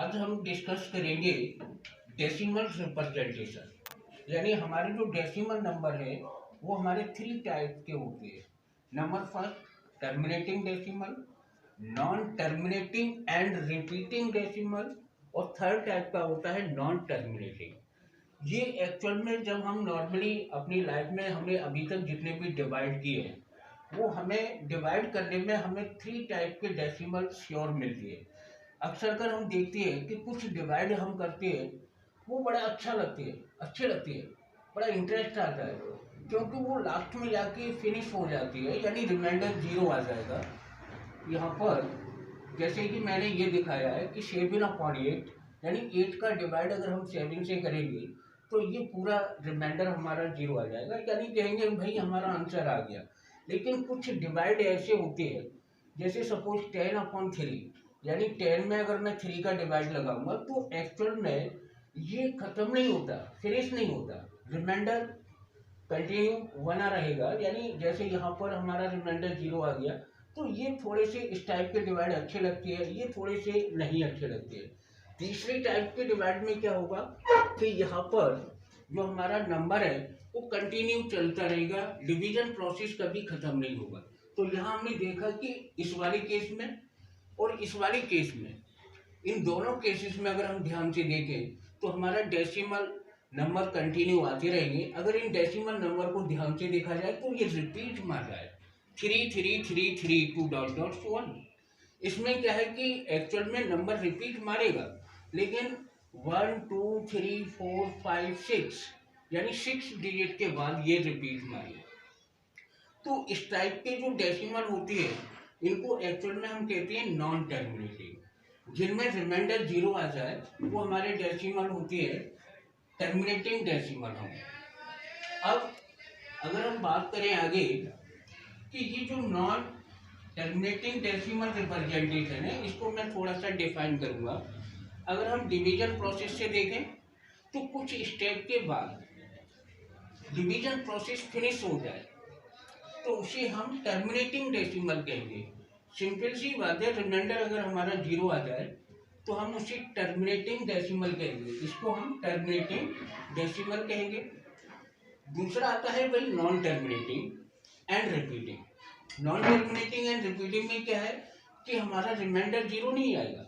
आज हम डिस्कस करेंगे डेसिमल रिप्रेजेंटेशन। यानी हमारे जो डेसिमल नंबर है वो हमारे 3 टाइप के होते हैं। Number first terminating decimal, non terminating and repeating decimal, और थर्ड टाइप का होता है नॉन टर्मिनेटिंग। ये एक्चुअल में जब हम नॉर्मली अपनी लाइफ में हमने अभी तक जितने भी डिवाइड किए हैं वो हमें डिवाइड करने में हमें 3 टाइप के डेसिमल श्योर मिलती है। अक्सर कर हम देखते हैं कि कुछ डिवाइड हम करते हैं वो बड़ा अच्छे लगती है, बड़ा इंटरेस्ट आता है, क्योंकि वो लास्ट में जाके फिनिश हो जाती है, यानी रिमाइंडर 0 आ जाएगा। यहाँ पर जैसे कि मैंने ये दिखाया है कि 7/8, यानी 8 का डिवाइड अगर हम 7 से करेंगे तो ये पूरा रिमाइंडर हमारा 0 आ जाएगा, यानी कहेंगे भाई हमारा आंसर आ गया। लेकिन कुछ डिवाइड ऐसे होते हैं, जैसे सपोज 10/3, यानी 10 में अगर मैं 3 का डिवाइड लगाऊंगा तो एक्चुअल में ये खत्म नहीं होता, फिनिश नहीं होता, रिमाइंडर कंटिन्यू बना रहेगा। यानी जैसे यहाँ पर हमारा रिमाइंडर 0 आ गया, तो ये थोड़े से इस टाइप के डिवाइड अच्छे लगते हैं, ये थोड़े से नहीं अच्छे लगते हैं। तीसरी टाइप के डिवाइड में क्या होगा कि यहाँ पर जो हमारा नंबर है वो कंटिन्यू चलता रहेगा, डिवीजन प्रोसेस कभी खत्म नहीं होगा। तो यहाँ हमने देखा कि इस वाले केस में और इस वाले केस में, इन दोनों केसेस में अगर हम ध्यान से देखें तो हमारा डेसिमल नंबर कंटिन्यू आते रहेंगे। अगर इन डेसिमल नंबर को ध्यान से देखा जाए तो ये रिपीट मार रहा है, 3 3 3 3 2 डॉट डॉट 1। इसमें क्या है कि एक्चुअल में नंबर रिपीट मारेगा, लेकिन 1 2 3 4 5 6 यानी 6 डिजिट के बाद ये रिपीट मारेगा। तो इस टाइप के जो डेसिमल होती है इनको एक्चुअल में हम कहते हैं नॉन टर्मिनेटिंग। जिनमें रिमाइंडर 0 आ जाए वो हमारे डेसिमल होती है टर्मिनेटिंग डेसिमल हम। अब अगर हम बात करें आगे कि ये जो नॉन टर्मिनेटिंग डेसिमल रिप्रेजेंटेशन है इसको मैं थोड़ा सा डिफाइन करूंगा। अगर हम डिवीजन प्रोसेस से देखें तो कुछ स्टेप के बाद डिवीजन प्रोसेस फिनिश हो जाए तो उसे हम टर्मिनेटिंग डेसिमल कहेंगे। सिंपल सी बात है, रिमाइंडर अगर हमारा 0 आ जाए तो हम उसे टर्मिनेटिंग डेसिमल कहेंगे, इसको हम टर्मिनेटिंग डेसिमल कहेंगे। दूसरा आता है भाई non terminating and repeating. Non terminating and repeating में क्या है कि हमारा रिमाइंडर 0 नहीं आएगा,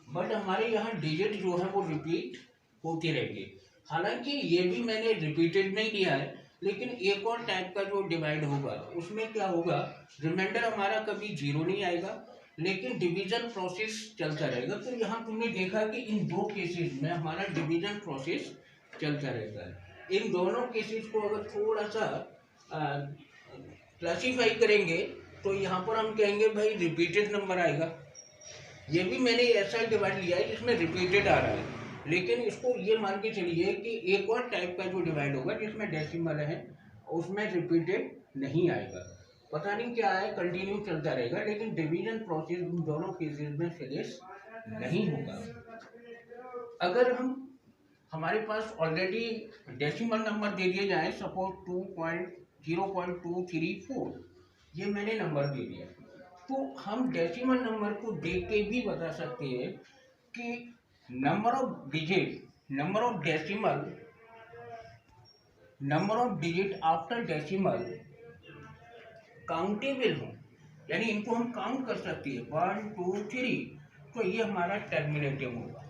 बट हमारे यहाँ डिजिट जो है वो रिपीट होते रहेंगे। हालांकि ये भी मैंने रिपीटेड नहीं लिया है, लेकिन एक और टाइप का जो डिवाइड होगा उसमें क्या होगा, रिमाइंडर हमारा कभी 0 नहीं आएगा लेकिन डिवीजन प्रोसेस चलता रहेगा। तो यहाँ तुमने देखा कि इन दो केसेस में हमारा डिवीजन प्रोसेस चलता रहता है। इन दोनों केसेस को अगर थोड़ा सा क्लासीफाई करेंगे तो यहाँ पर हम कहेंगे भाई रिपीटेड नंबर आएगा। ये भी मैंने ऐसा डिवाइड लिया है जिसमें रिपीटेड आ रहा है, लेकिन इसको ये मान के चलिए कि एक और टाइप का जो डिवाइड होगा जिसमें डेसिमल है उसमें रिपीटेड नहीं आएगा। पता नहीं क्या है, कंटिन्यू चलता रहेगा, लेकिन डिवीजन प्रोसेस उन दोनों केसेस में फिनिश नहीं होगा। अगर हम हमारे पास ऑलरेडी डेसिमल नंबर दे दिए जाए, सपोज 2.0.234, ये मैंने नंबर दे दिया, तो हम डेसिमल नंबर को देख के भी बता सकते हैं कि number of digit after decimal countable हो, यानी इनको हम काउंट कर सकते हैं 1 2 3, तो ये हमारा टर्मिनेटिव होगा।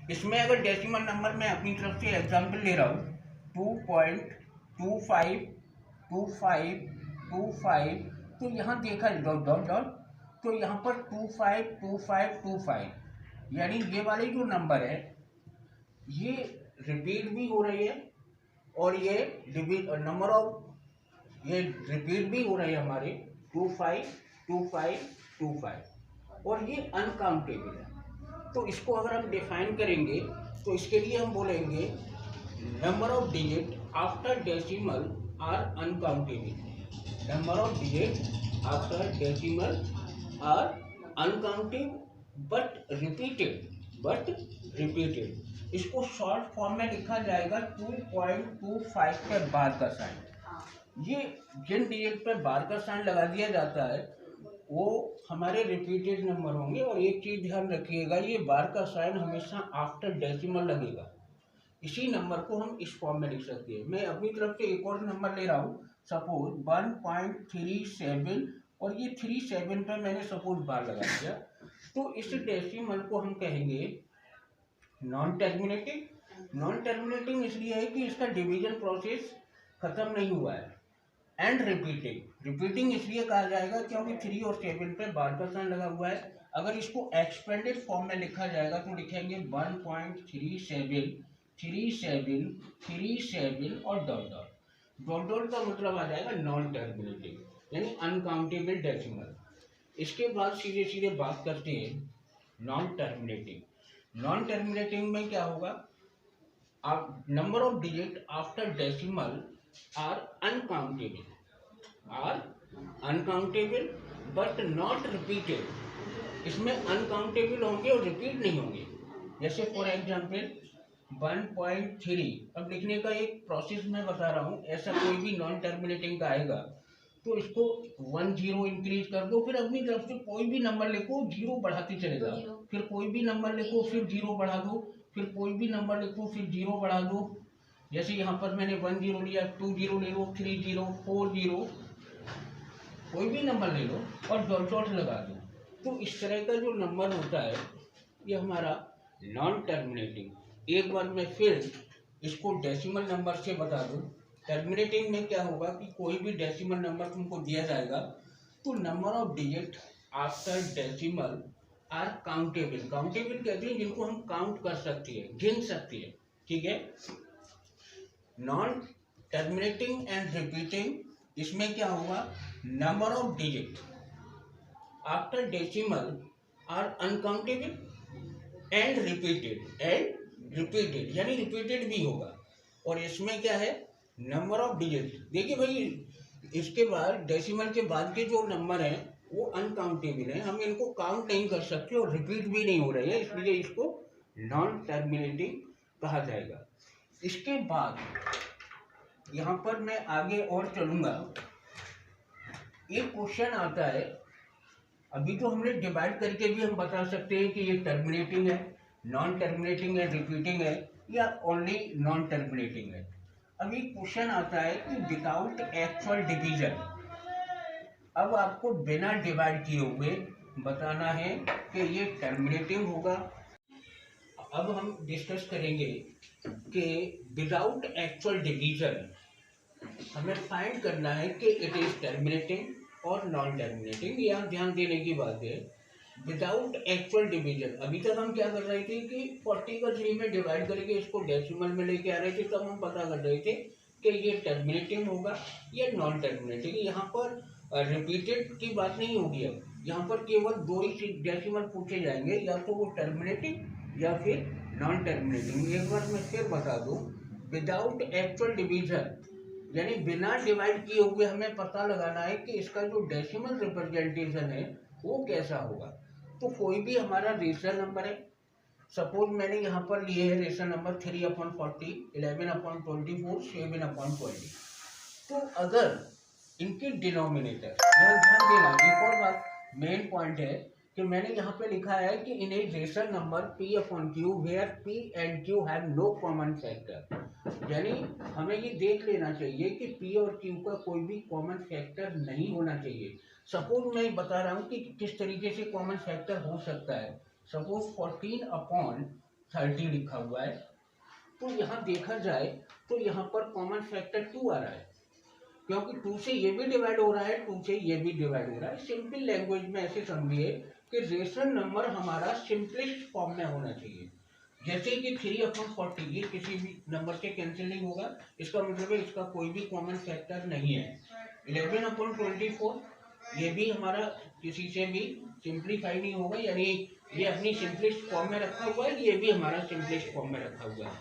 इसमें अगर डेसिमल नंबर में अपनी तरफ से एग्जांपल ले रहा हूँ 2.252525, तो यहाँ देखा डॉट डॉट डॉट, तो यहाँ पर 252525, यानी ये वाले जो नंबर है ये रिपीट भी हो रही है और ये नंबर ऑफ ये रिपीट भी हो रहे हैं हमारे 252525, और ये अनकाउंटेबल है। तो इसको अगर हम डिफाइन करेंगे तो इसके लिए हम बोलेंगे number of digit after decimal are uncountable. Number of digit after decimal are uncountable but repeated. इसको शॉर्ट फॉर्म में लिखा जाएगा 2.25 के बाद का साइन। ये जिन डिजिट पर बार का साइन लगा दिया जाता है वो हमारे रिपीटेड नंबर होंगे। और एक चीज़ ध्यान रखिएगा, ये बार का साइन हमेशा आफ्टर डेसिमल लगेगा। इसी नंबर को हम इस फॉर्म में लिख सकते हैं। मैं अपनी तरफ से एक और नंबर ले रहा हूँ, सपोज 1.37, और ये 37 पे मैंने सपोज बार लगा दिया, तो इस डेसिमल को हम कहेंगे नॉन टर्मिनेटिंग। नॉन टर्मिनेटिंग इसलिए है कि इसका डिवीजन प्रोसेस खत्म नहीं हुआ है। एंड रिपीटिंग, रिपीटिंग इसलिए कहा जाएगा क्योंकि 3 और 7 पे बार का साइन लगा हुआ है। अगर इसको एक्सपेंडेड फॉर्म में लिखा जाएगा तो लिखेंगे 1.37 37 37 और डॉट डॉट। डॉट डॉट का मतलब आ जाएगा नॉन टर्मिनेटिंग, यानी अनकाउंटेबल डेसिमल। इसके बाद सीधे सीधे बात करते हैं नॉन टर्मिनेटिंग। नॉन टर्मिनेटिंग में क्या होगा, आप number of digit after decimal are uncountable but not repeated. इसमें अनकाउंटेबल होंगे और रिपीट नहीं होंगे। जैसे फॉर एग्जांपल 1.3, अब लिखने का एक प्रोसेस मैं बता रहा हूँ। ऐसा कोई भी नॉन टर्मिनेटिंग का आएगा तो इसको 1 0 इंक्रीज कर दो, फिर अपनी तरफ से कोई भी नंबर लिखो, 0 बढ़ाते चले जाओ, फिर कोई भी नंबर लिखो, फिर 0 बढ़ा दो, फिर कोई भी नंबर लिखो, फिर 0 बढ़ा दो। जैसे यहाँ पर मैंने 1 0 लिया, 2 0 ले लो, 3 0, 4 0, कोई भी नंबर ले लो और डॉट डॉट लगा दो। तो इस तरह का जो नंबर होता है ये हमारा नॉन टर्मिनेटिंग। एक बार मैं फिर इसको डेसिमल नंबर से बता दूं। टर्मिनेटिंग में क्या होगा कि कोई भी डेसिमल नंबर तुमको दिया जाएगा तो number of digit after decimal are countable. Countable कहते हैं जिनको हम काउंट कर सकते हैं, गिन सकते हैं, ठीक है। नॉन टर्मिनेटिंग एंड रिपीटिंग, इसमें क्या होगा, number of digit after decimal are uncountable and repeated यानी रिपीटेड भी होगा। और इसमें क्या है, नंबर ऑफ डिजिट, देखिए भाई इसके बाद डेसिमल के बाद के जो नंबर हैं वो अनकाउंटेबल हैं, हम इनको काउंट नहीं कर सकते और रिपीट भी नहीं हो रहे हैं, इसलिए इसको नॉन टर्मिनेटिंग कहा जाएगा। इसके बाद यहाँ पर मैं आगे और चलूँगा। एक क्वेश्चन आता है, अभी तो हमने डिवाइड करके भी हम बता सकते हैं कि ये टर्मिनेटिंग है, नॉन टर्मिनेटिंग है, रिपीटिंग है या ओनली नॉन टर्मिनेटिंग है। अभी क्वेश्चन आता है कि विदाउट एक्चुअल डिवीजन, अब आपको बिना डिवाइड किए हुए बताना है कि ये टर्मिनेटिंग होगा। अब हम डिस्कस करेंगे कि विदाउट एक्चुअल डिवीजन हमें फाइंड करना है कि इट इज टर्मिनेटिंग और नॉन टर्मिनेटिंग। यहाँ ध्यान देने की बात है, विदाउट एक्चुअल डिवीजन, अभी तक हम क्या कर रहे थे कि 40 का 3 में डिवाइड करके इसको डेसिमल में लेके आ रहे थे, तब हम पता कर रहे थे कि ये टर्मिनेटिंग होगा या नॉन टर्मिनेटिंग। यहाँ पर रिपीटेड की बात नहीं होगी। अब यहाँ पर केवल 2 ही डेसिमल पूछे जाएंगे, या तो वो टर्मिनेटिंग या फिर नॉन टर्मिनेटिंग। एक बार मैं फिर बता दूँ, विदाउट एक्चुअल डिवीजन यानी बिना डिवाइड किए हुए हमें पता लगाना है कि इसका जो डेसिमल रिप्रेजेंटेशन है वो कैसा होगा। तो कोई भी हमारा रेशनल नंबर है, सपोज मैंने यहाँ पर लिए है रेशनल नंबर 3/40, 11/24, 7/20। तो अगर इनके डिनोमिनेटर, यहाँ ध्यान देना, एक और बात मेन पॉइंट है कि मैंने यहाँ पे लिखा है कि in a rational number P/Q where P and Q have no common factor, यानी हमें ये देख लेना चाहिए कि P और Q का कोई भी कॉमन फैक्टर नहीं होना चाहिए। सपोज मैं बता रहा हूँ कि किस तरीके से कॉमन फैक्टर हो सकता है। सपोज 14/30 लिखा हुआ है, तो यहाँ देखा जाए तो यहाँ पर कॉमन फैक्टर 2 आ रहा है, क्योंकि 2 से ये भी डिवाइड हो रहा है, 2 से ये भी डिवाइड हो रहा है। सिंपल लैंग्वेज में ऐसे समझिए कि रेशनल नंबर हमारा सिंपलेस्ट फॉर्म में होना चाहिए। जैसे कि 3/40 ये किसी भी नंबर से कैंसिल नहीं होगा, इसका मतलब है इसका कोई भी कॉमन फैक्टर नहीं है। 11/24 ये भी हमारा किसी से भी सिंप्लीफाई नहीं होगा, यानी ये अपनी सिंपलेस्ट फॉर्म में रखा हुआ है, ये भी हमारा सिंपलेस्ट फॉर्म में रखा हुआ है।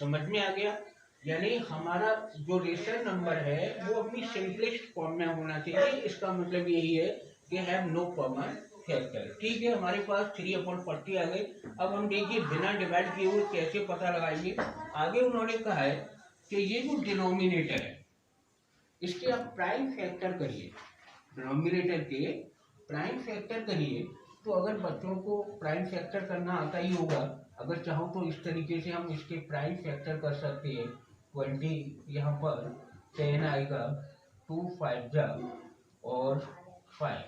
समझ में आ गया? यानी हमारा जो रेशनल नंबर है वो अपनी सिंपलेस्ट फॉर्म में होना चाहिए। इसका मतलब यही है कि हैव नो कॉमन फैक्टर। ठीक है, हमारे पास 3/40 आ गए। अब हम देखिए बिना डिवाइड किए हुए कैसे पता लगाएंगे। आगे उन्होंने कहा है कि ये जो डिनोमिनेटर है इसके आप प्राइम फैक्टर करिए, डिनोमिनेटर के प्राइम फैक्टर करिए तो अगर बच्चों को प्राइम फैक्टर करना आता ही होगा, अगर चाहो तो इस तरीके से हम इसके प्राइम फैक्टर कर सकते हैं। 20 यहाँ पर 10 आएगा, 2 5 जा और 5।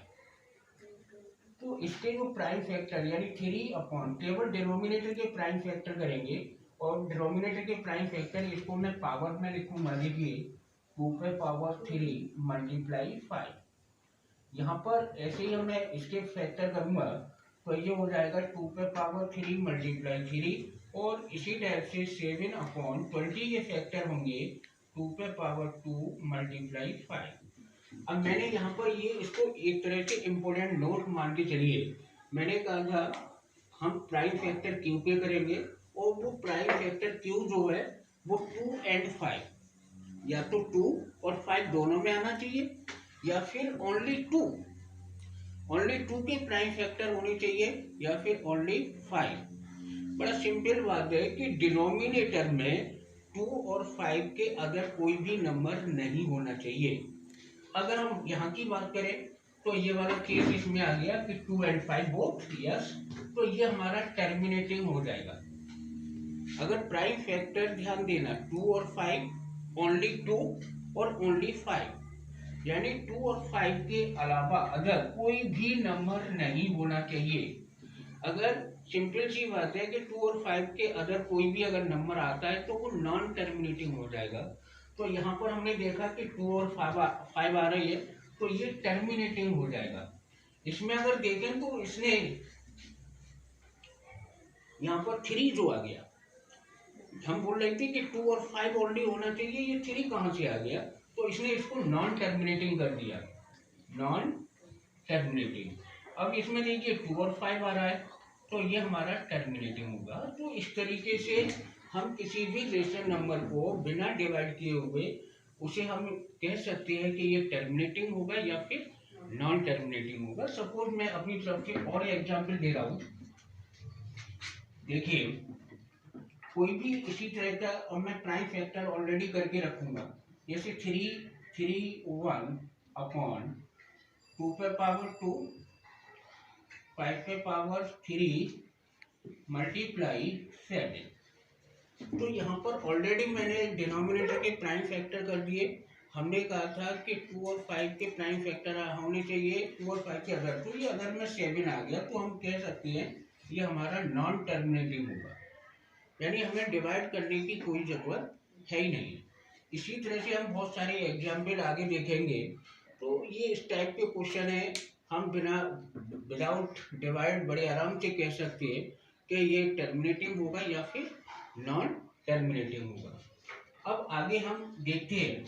तो इसके जो प्राइम फैक्टर यानी 3 अपॉन, केवल डिनोमिनेटर के प्राइम फैक्टर करेंगे और डिनोमिनेटर के प्राइम फैक्टर इसको मैं पावर में लिखूंगा। देखिए 2 पे पावर 3 मल्टीप्लाई 5। यहाँ पर ऐसे ही मैं इसके फैक्टर करूंगा तो ये हो जाएगा 2 पे पावर 3 मल्टीप्लाई 3 और इसी टाइप से 7 अपॉन 20 के फैक्टर होंगे 2 पे पावर 2 मल्टीप्लाई 5। अब मैंने यहाँ पर ये इसको एक तरह से इम्पोर्टेंट नोट मान के चलिए। मैंने कहा था हम प्राइम फैक्टर क्यू पे करेंगे और वो प्राइम फैक्टर क्यू जो है वो 2 एंड 5, या तो 2 और 5 दोनों में आना चाहिए या फिर ओनली 2 के प्राइम फैक्टर होने चाहिए या फिर ओनली 5। बड़ा सिंपल बात है कि डिनोमिनेटर में 2 और 5 के अदर कोई भी नंबर नहीं होना चाहिए। अगर हम यहाँ की बात करें तो ये वाला केस इसमें आ गया कि 2 एंड 5 बोथ यस, तो ये हमारा टर्मिनेटिंग हो जाएगा। अगर प्राइम फैक्टर ध्यान देना 2 और 5 ओनली 2 और ओनली 5, यानी 2 और 5 के अलावा अदर कोई भी नंबर नहीं होना चाहिए। अगर सिंपल सी बात है कि 2 और 5 के अदर कोई भी अगर नंबर आता है तो वो नॉन टर्मिनेटिंग हो जाएगा। तो यहाँ पर हमने देखा कि 2 और 5 आ रही है तो ये टर्मिनेटिंग हो जाएगा। इसमें अगर देखें तो इसने यहाँ पर 3 जो आ गया, हम बोल रहे थे कि 2 और 5 ओनली होना चाहिए, ये 3 कहाँ से आ गया? तो इसने इसको नॉन टर्मिनेटिंग कर दिया, नॉन टर्मिनेटिंग। अब इसमें देखिए 2 और 5 आ रहा है तो ये हमारा टर्मिनेटिंग होगा। तो इस तरीके से हम किसी भी रेशनल नंबर को बिना डिवाइड किए हुए उसे हम कह सकते हैं कि ये टर्मिनेटिंग होगा या फिर नॉन टर्मिनेटिंग होगा। सपोज मैं अपनी तरफ से और एग्जाम्पल दे रहा हूँ। देखिए कोई भी इसी तरह का, और मैं प्राइम फैक्टर ऑलरेडी करके रखूंगा, जैसे 3 अपॉन 2 पे पावर 2 5 पे पावर 3 मल्टीप्लाई 7। तो यहाँ पर ऑलरेडी मैंने डिनोमिनेटर के प्राइम फैक्टर कर दिए। हमने कहा था कि 2 और 5 के प्राइम फैक्टर होने चाहिए 2 और 5 के अदर, तो ये अदर में 7 आ गया तो हम कह सकते हैं ये हमारा नॉन टर्मिनेटिंग होगा, यानी हमें डिवाइड करने की कोई ज़रूरत है ही नहीं। इसी तरह से हम बहुत सारे एग्जाम्पल आगे देखेंगे। तो ये इस टाइप के क्वेश्चन है, हम विदाउट डिवाइड बड़े आराम से कह सकते हैं कि ये टर्मिनेटिंग होगा या फिर नॉन टर्मिनेटिंग होगा। अब आगे हम देखते हैं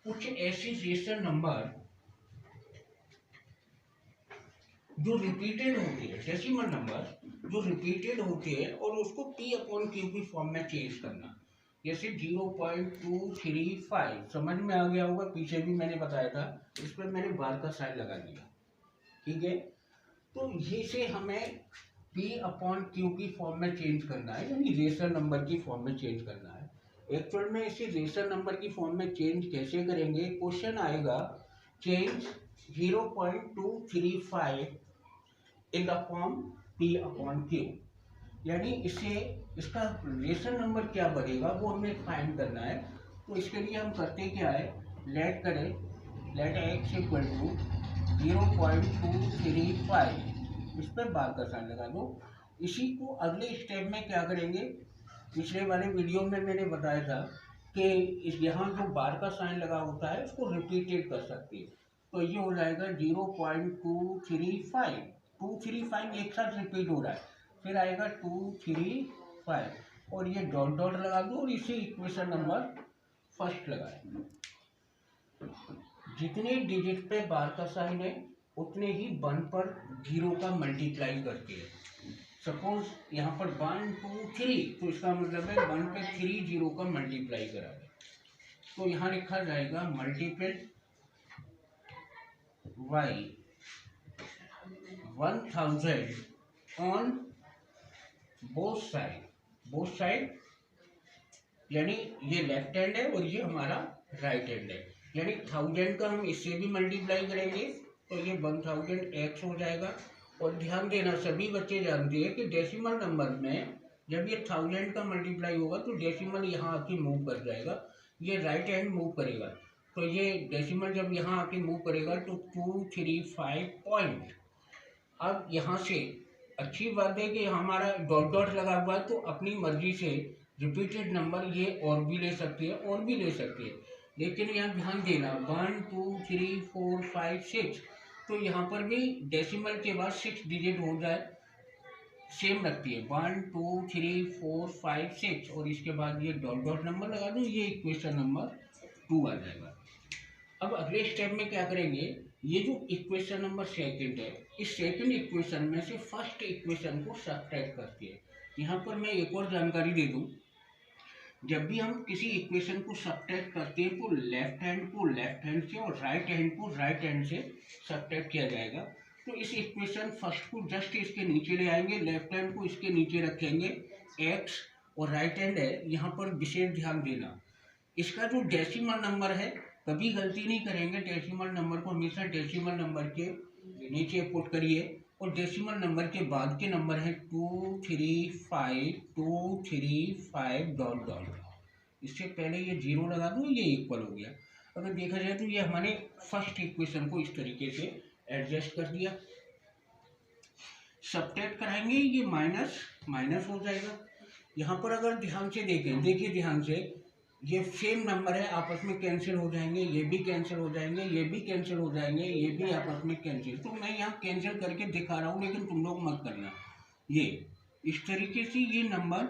कुछ ऐसी रेशनल नंबर जो रिपीटेड होते हैं, डेसिमल नंबर जो रिपीटेड होते हैं और उसको p अपॉन क्यू की फॉर्म में चेंज करना। जैसे 0.235 समझ में आ गया होगा, पीछे भी मैंने बताया था, इस पर मैंने बार का साइन लगा दिया, ठीक है। तो ये से हमें p अपॉन क्यू की फॉर्म में चेंज करना है, यानी रेशनल नंबर की फॉर्म में चेंज करना है। एक्चुअल में इसे रेशनल नंबर की फॉर्म में चेंज कैसे करेंगे? क्वेश्चन आएगा change 0.235 in the form p upon Q, यानी इसे इसका रेशनल नंबर क्या बनेगा वो हमें फाइंड करना है। तो इसके लिए हम करते क्या है, लेट x इक्वल टू 0.235, इस पर बार का साइन लगा दो। इसी को अगले स्टेप में क्या करेंगे, पिछले वाले वीडियो में मैंने बताया था कि इस यहाँ जो बार का साइन लगा होता है उसको रिपीटेड कर सकते हैं। तो ये हो जाएगा 0.235 एक साथ रिपीट हो रहा है, फिर आएगा 235 और ये डॉट डॉट लगा दो और इसे इक्वेशन नंबर फर्स्ट लगाए। जितने डिजिट पे बार का साइन है उतने ही 1 पर 0 का मल्टीप्लाई करके है। सपोज यहाँ पर 1 2 3, तो इसका मतलब है 1 पे 3 0 का मल्टीप्लाई करा है, तो यहाँ लिखा जाएगा multiple y 1000 on both side, यानी ये लेफ्ट हैंड है और ये हमारा राइट हैंड है, यानी 1000 का हम इससे भी मल्टीप्लाई करेंगे तो ये 1000x हो जाएगा। और ध्यान देना, सभी बच्चे जानते हैं कि डेसिमल नंबर में जब ये 1000 का मल्टीप्लाई होगा तो डेसिमल यहाँ आके मूव कर जाएगा, ये राइट हैंड मूव करेगा। तो ये डेसिमल जब यहाँ आके मूव करेगा तो 235 पॉइंट। अब यहाँ से अच्छी बात है कि हमारा डॉट डॉट लगा हुआ है, तो अपनी मर्जी से रिपीटेड नंबर ये और भी ले सकते हैं और भी ले सकते हैं। लेकिन यहाँ ध्यान देना 1 2 3 4 5 6, तो यहाँ पर भी डेसिमल के बाद 6 डिजिट हो जाए सेम रखती है 1 2 3 4 5 6, और इसके बाद ये डॉट डॉट नंबर लगा दूँ, ये इक्वेशन नंबर 2 आ जाएगा। अब अगले स्टेप में क्या करेंगे, ये जो इक्वेशन नंबर सेकंड है, इस सेकंड इक्वेशन में से फर्स्ट इक्वेशन को सब्ट्रैक्ट करते हैं। यहाँ पर मैं एक और जानकारी दे दूँ, जब भी हम किसी इक्वेशन को सब्ट्रैक्ट करते हैं तो लेफ्ट हैंड को लेफ्ट हैंड से और राइट हैंड को राइट हैंड से सब्ट्रैक्ट किया जाएगा। तो इस इक्वेशन फर्स्ट को जस्ट इसके नीचे ले आएंगे, लेफ्ट हैंड को इसके नीचे रखेंगे, एक्स और राइट हैंड है, यहाँ पर विशेष ध्यान देना, इसका जो डेसिमल नंबर है कभी गलती नहीं करेंगे, डेसिमल नंबर को हमेशा डेसिमल नंबर के नीचे पुट करिए, और डेसिमल नंबर के बाद के नंबर है 235 डॉट डॉट, इससे पहले ये जीरो लगा दूँ, ये इक्वल हो गया। अगर देखा जाए तो ये हमारे फर्स्ट इक्वेशन को इस तरीके से एडजस्ट कर दिया। सब्ट्रैक्ट कराएंगे, ये माइनस माइनस हो जाएगा। यहाँ पर अगर ध्यान से देखें, देखिए ध्यान से, ये सेम नंबर है, आपस में कैंसिल हो जाएंगे, ये भी कैंसिल हो जाएंगे, ये भी कैंसिल हो जाएंगे, ये भी आपस में कैंसिल। तो मैं यहाँ कैंसिल करके दिखा रहा हूँ, लेकिन तुम लोग मत करना। ये इस तरीके से ये नंबर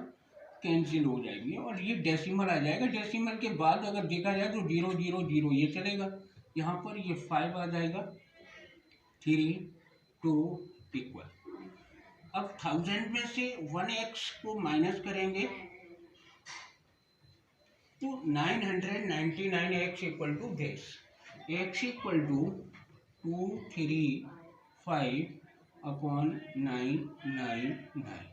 कैंसिल हो जाएंगे और ये डेसिमल आ जाएगा। डेसिमल के बाद अगर देखा जाए तो 0 0 0 ये चलेगा, यहाँ पर ये 5 आ जाएगा, 3 2 इक्वल। अब 1000 में से 1x को माइनस करेंगे तो 999x equal to this, x equal to 235/999।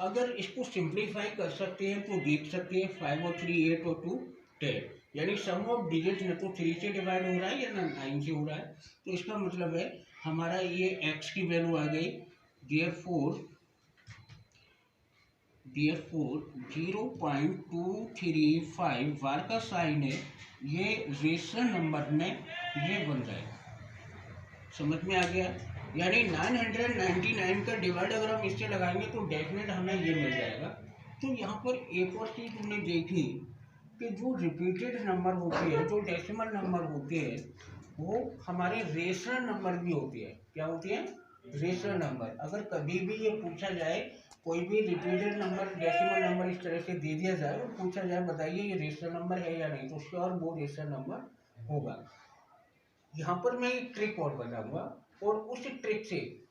अगर इसको सिंप्लीफाई कर सकते हैं तो देख सकते हैं 5 और 3 8 और 2 10, यानी सम ऑफ डिजिट न तो 3 से डिवाइड हो रहा है या ना 9 से हो रहा है। तो इसका मतलब है हमारा ये x की वैल्यू आ गई, therefore 0.235 वार का साइन है, ये रेशनल नंबर में ये बन जाएगा। समझ में आ गया? यानी 999 का डिवाइड अगर हम इससे लगाएंगे तो डेफिनेट हमें ये मिल जाएगा। तो यहाँ पर एक और चीज़ हमने देखी कि जो रिपीटेड नंबर होते हैं, जो डेसिमल नंबर होते हैं, वो हमारे रेशनल नंबर भी होते हैं। क्या होते हैं? Rational number. अगर कभी भी ये पूछा जाए, कोई भी रिपीटेड नंबर डेसिमल नंबर इस तरह से दे दिया जाए और पूछा जाए बताइए ये रेशनल नंबर है या नहीं, तो श्योर वो रेशनल नंबर होगा। यहाँ पर मैं एक ट्रिक और बताऊंगा, और उस ट्रिक से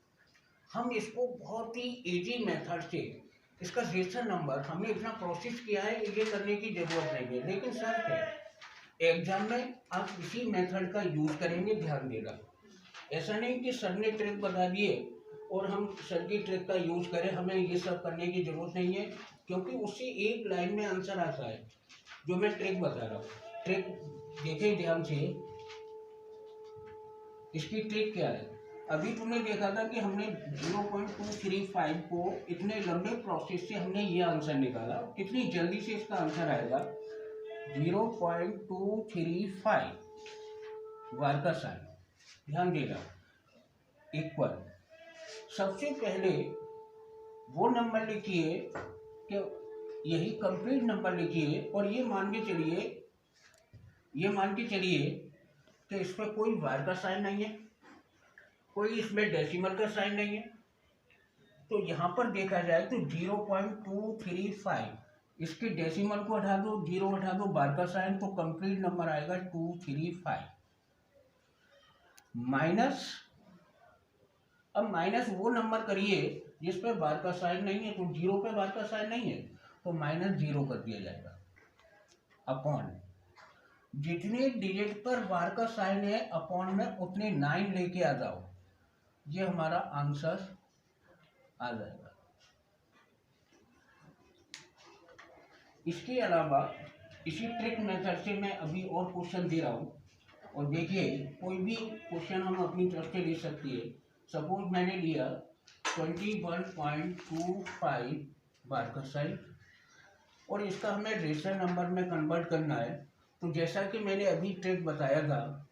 हम इसको बहुत ही इजी मेथड से इसका रेशनल नंबर, हमने इतना प्रोसेस किया है, ये करने की जरूरत नहीं है, लेकिन शर्त है एग्जाम में आप इसी मेथड का यूज करेंगे। ध्यान देना, ऐसा नहीं कि सर ने ट्रिक बता दिए और हम सर की ट्रिक का यूज करें, हमें ये सब करने की जरूरत नहीं है, क्योंकि उससे एक लाइन में आंसर आता है जो मैं ट्रिक बता रहा हूँ। ट्रिक देखें ध्यान से, इसकी ट्रिक क्या है। अभी तुमने देखा था कि हमने 0.235 को इतने लंबे प्रोसेस से हमने ये आंसर निकाला, कितनी जल्दी से इसका आंसर आएगा 0.235 वार का साइन। ध्यान देना, इक्वल, सबसे पहले वो नंबर लिखिए कि यही कंप्लीट नंबर लिखिए, और ये मान के चलिए कि इस पर कोई वार का साइन नहीं है, कोई इसमें डेसिमल का साइन नहीं है। तो यहाँ पर देखा जाए तो 0.235, इसके डेसिमल को हटा दो, 0 हटा दो, बार का साइन, तो कंप्लीट नंबर आएगा 235 माइनस। अब माइनस वो नंबर करिए जिस पे बार का साइन नहीं है, तो 0 पे बार का साइन नहीं है तो -0 कर दिया जाएगा, अपॉन जितने डिजिट पर बार का साइन है अपॉन में उतने 9 लेके आ जाओ, ये हमारा आंसर आ जाएगा। इसके अलावा इसी ट्रिक मेथड से मैं अभी और क्वेश्चन दे रहा हूँ, और देखिए कोई भी क्वेश्चन हम अपनी तरफ से ले सकते हैं। सपोज मैंने लिया 21.25 बार का साइन और इसका हमें रेशनल नंबर में कन्वर्ट करना है। तो जैसा कि मैंने अभी ट्रिक बताया था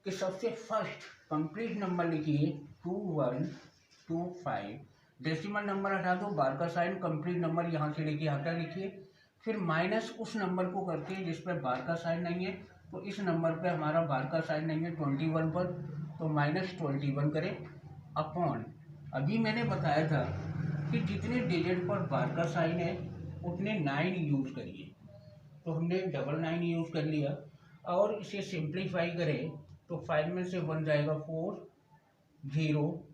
कि सबसे फर्स्ट कंप्लीट नंबर लिखिए 2125, डेसिमल नंबर हटा दो, बार का साइन कंप्लीट नंबर यहाँ से लेके हटा लिखिए, फिर माइनस उस नंबर को करते हैं जिस पर बार का साइन नहीं है। तो इस नंबर पे हमारा बार का साइन नहीं है 21 पर, तो -21 करें अपॉन, अभी मैंने बताया था कि जितने डिजिट पर बार का साइन है उतने 9 यूज़ करिए। तो हमने 99 यूज़ कर लिया और इसे सिंप्लीफाई करें तो 5 में से 1 जाएगा 4, 0,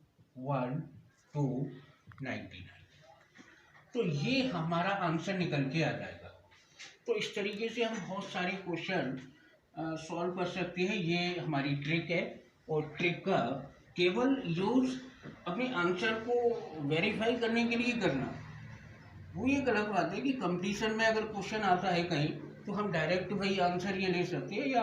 1, 2, 99। तो ये हमारा आंसर निकल के आ जाएगा। तो इस तरीके से हम बहुत सारे क्वेश्चन सॉल्व कर सकते हैं। ये हमारी ट्रिक है और ट्रिक का केवल यूज़ अपने आंसर को वेरीफाई करने के लिए करना। वो ये गलत बात है कि कंपटीशन में अगर क्वेश्चन आता है कहीं तो हम डायरेक्ट वही आंसर ये ले सकते हैं या